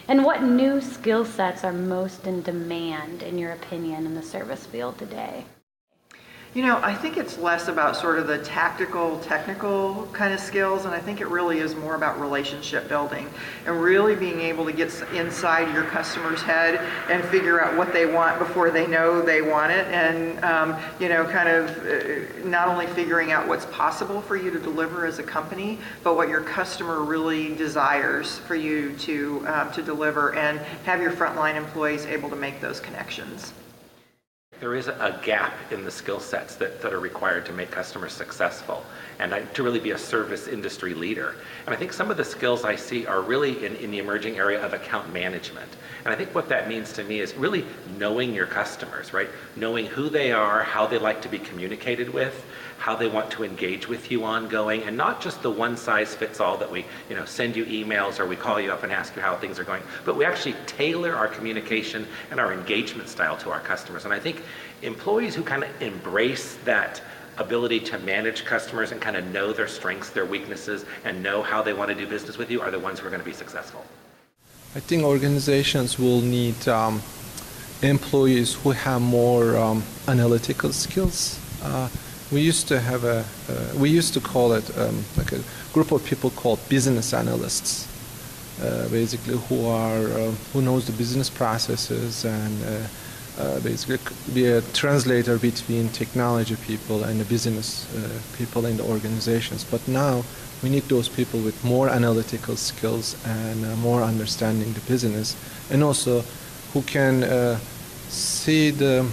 And what new skill sets are most in demand, in your opinion, in the service field today? You know, I think it's less about sort of the tactical, technical kind of skills, and I think it really is more about relationship building and really being able to get inside your customer's head and figure out what they want before they know they want it, and you know, kind of not only figuring out what's possible for you to deliver as a company, but what your customer really desires for you to deliver, and have your frontline employees able to make those connections. There is a gap in the skill sets that are required to make customers successful and to really be a service industry leader. And I think some of the skills I see are really in the emerging area of account management. And I think what that means to me is really knowing your customers, right? Knowing who they are, how they like to be communicated with, how they want to engage with you ongoing, and not just the one size fits all that we, you know, send you emails or we call you up and ask you how things are going, but we actually tailor our communication and our engagement style to our customers. And I think employees who kind of embrace that ability to manage customers and kind of know their strengths, their weaknesses, and know how they want to do business with you are the ones who are going to be successful. I think organizations will need employees who have more analytical skills. We used to call it like a group of people called business analysts, basically who knows the business processes and basically be a translator between technology people and the business people in the organizations. But now we need those people with more analytical skills and more understanding the business, and also who can see the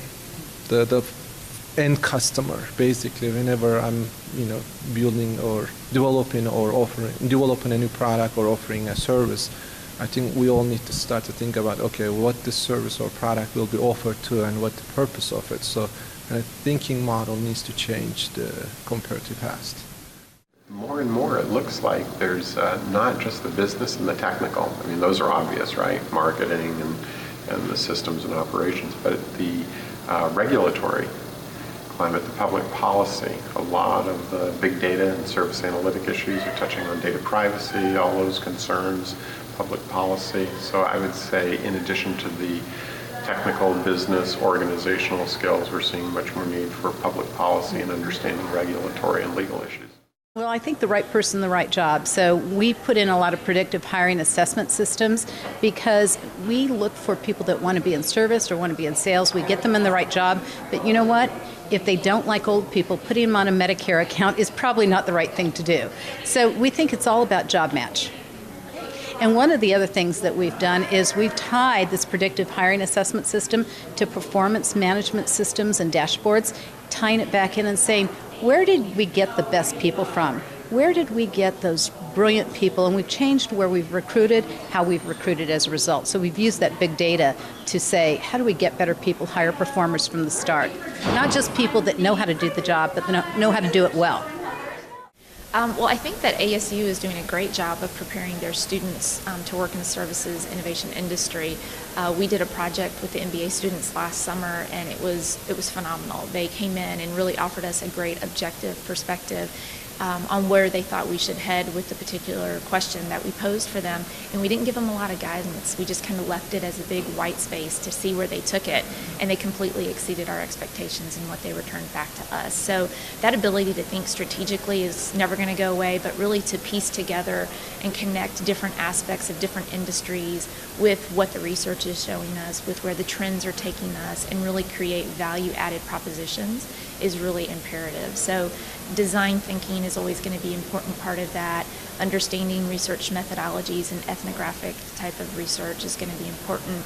end customer. Basically, whenever I'm, you know, building or developing a new product or offering a service, I think we all need to start to think about, okay, what this service or product will be offered to and what the purpose of it. So the thinking model needs to change compared to past. More and more, it looks like there's not just the business and the technical. I mean, those are obvious, right? Marketing and the systems and operations, but the regulatory climate, the public policy, a lot of the big data and service analytic issues are touching on data privacy, all those concerns, public policy. So I would say, in addition to the technical, business, organizational skills, we're seeing much more need for public policy and understanding regulatory and legal issues. Well, I think the right person, the right job. So we put in a lot of predictive hiring assessment systems because we look for people that want to be in service or want to be in sales. We get them in the right job. But you know what? If they don't like old people, putting them on a Medicare account is probably not the right thing to do. So we think it's all about job match. And one of the other things that we've done is we've tied this predictive hiring assessment system to performance management systems and dashboards, tying it back in and saying, where did we get the best people from? Where did we get those brilliant people? And we've changed where we've recruited, how we've recruited as a result. So we've used that big data to say, how do we get better people, higher performers from the start? Not just people that know how to do the job, but know how to do it well. Well, I think that ASU is doing a great job of preparing their students to work in the services innovation industry. We did a project with the MBA students last summer, and it was phenomenal. They came in and really offered us a great objective perspective on where they thought we should head with the particular question that we posed for them. And we didn't give them a lot of guidance. We just kind of left it as a big white space to see where they took it. And they completely exceeded our expectations in what they returned back to us. So that ability to think strategically is never going to go away, but really to piece together and connect different aspects of different industries with what the research is showing us, with where the trends are taking us, and really create value-added propositions is really imperative. So design thinking is always going to be an important part of that. Understanding research methodologies and ethnographic type of research is going to be important.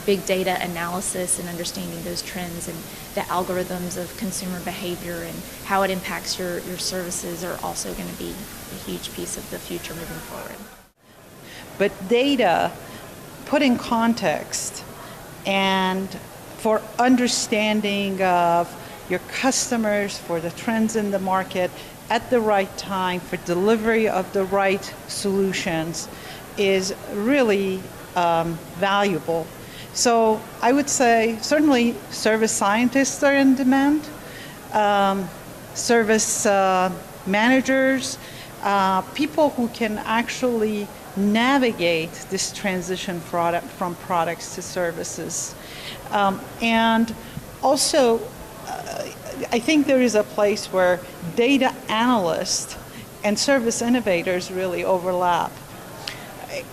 Big data analysis and understanding those trends and the algorithms of consumer behavior and how it impacts your services are also going to be a huge piece of the future moving forward. But data put in context and for understanding of your customers, for the trends in the market at the right time, for delivery of the right solutions is really valuable. So I would say certainly service scientists are in demand, service managers, people who can actually navigate this transition from products to services. And also, I think there is a place where data analysts and service innovators really overlap.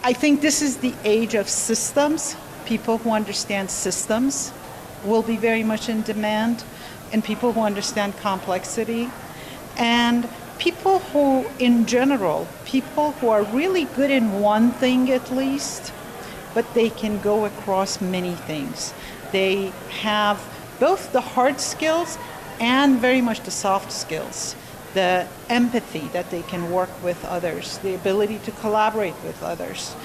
I think this is the age of systems. People who understand systems will be very much in demand, and people who understand complexity. And people who, in general, people who are really good in one thing at least, but they can go across many things. They have both the hard skills and very much the soft skills, the empathy that they can work with others, the ability to collaborate with others.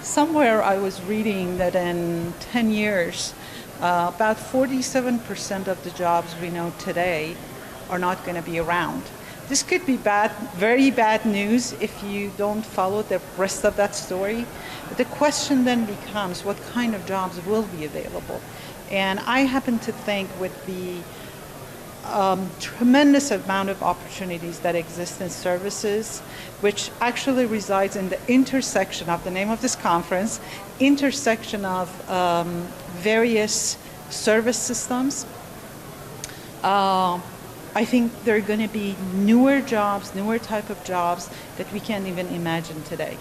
Somewhere I was reading that in 10 years, about 47% of the jobs we know today are not going to be around. This could be bad, very bad news if you don't follow the rest of that story. But the question then becomes, what kind of jobs will be available? And I happen to think with the tremendous amount of opportunities that exist in services, which actually resides in the intersection of the name of this conference, intersection of various service systems. I think there are going to be newer jobs, newer type of jobs that we can't even imagine today.